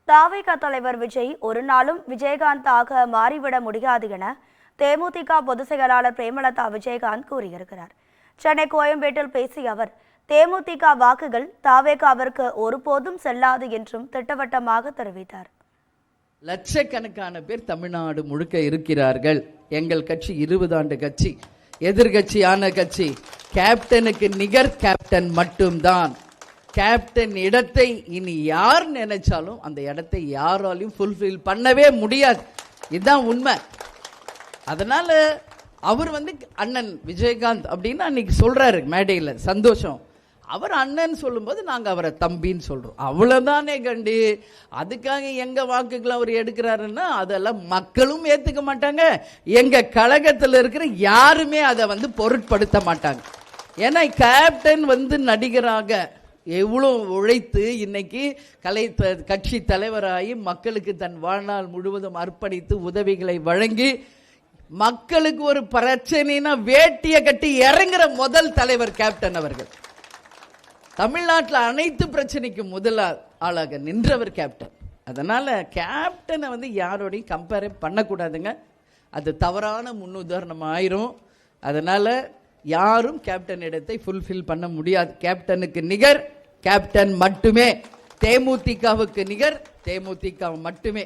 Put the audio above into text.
தாவேக தலைவர் விஜய் ஒரு நாளும் விஜயகாந்தாக மாறிவிட முடியாது என தேமுதிக பொதுச் செயலாளர் பிரேமலதா விஜயகாந்த் கூறியிருக்கிறார். சென்னை கோயம்பேட்டில் பேசிய அவர், தேமுதிக வாக்குகள் தாவேகாவிற்கு ஒருபோதும் செல்லாது என்றும் திட்டவட்டமாக தெரிவித்தார். லட்சக்கணக்கான பேர் தமிழ்நாடு முழுக்க இருக்கிறார்கள். எங்கள் கட்சி 20 ஆண்டு கட்சி, எதிர்கட்சியான கட்சி. கேப்டனுக்கு நிகர் கேப்டன் மட்டும்தான். கேப்டன் இடத்தை இனி யார் நினைச்சாலும் அந்த இடத்தை யாராலையும் ஃபுல்ஃபில் பண்ணவே முடியாது. இதுதான் உண்மை. அதனால அவர் அண்ணன் விஜயகாந்த் அப்படின்னு அன்னைக்கு சொல்றாரு மேடையில், சந்தோஷம். அவர் அண்ணன் சொல்லும்போது நாங்கள் அவரை தம்பின்னு சொல்றோம், அவ்வளவுதானே கண்டு. அதுக்காக எங்க வாக்குகளை அவர் எடுக்கிறாருன்னா அதெல்லாம் மக்களும் ஏத்துக்க மாட்டாங்க. எங்க கழகத்தில் இருக்கிற யாருமே அதை பொருட்படுத்த மாட்டாங்க. ஏன்னா கேப்டன் நடிகராக எவ்வளோ உழைத்து இன்னைக்கு கட்சி தலைவராகி மக்களுக்கு தன் வாழ்நாள் முழுவதும் அர்ப்பணித்து உதவிகளை வழங்கி மக்களுக்கு ஒரு பிரச்சனைனா வேட்டியை கட்டி இறங்குற முதல் தலைவர் கேப்டன் அவர்கள். தமிழ்நாட்டில் அனைத்து பிரச்சனைக்கும் முதல் ஆளாக நின்றவர் கேப்டன். அதனால கேப்டனை யாரோடையும் கம்பேர் பண்ணக்கூடாதுங்க. அது தவறான முன்னுதாரணம் ஆயிரும். அதனால யாரும் கேப்டன் இடத்தை ஃபுல்ஃபில் பண்ண முடியாது. கேப்டனுக்கு நிகர் கேப்டன் மட்டுமே. தேமுதிகவுக்கு நிகர் தேமுதிக மட்டுமே.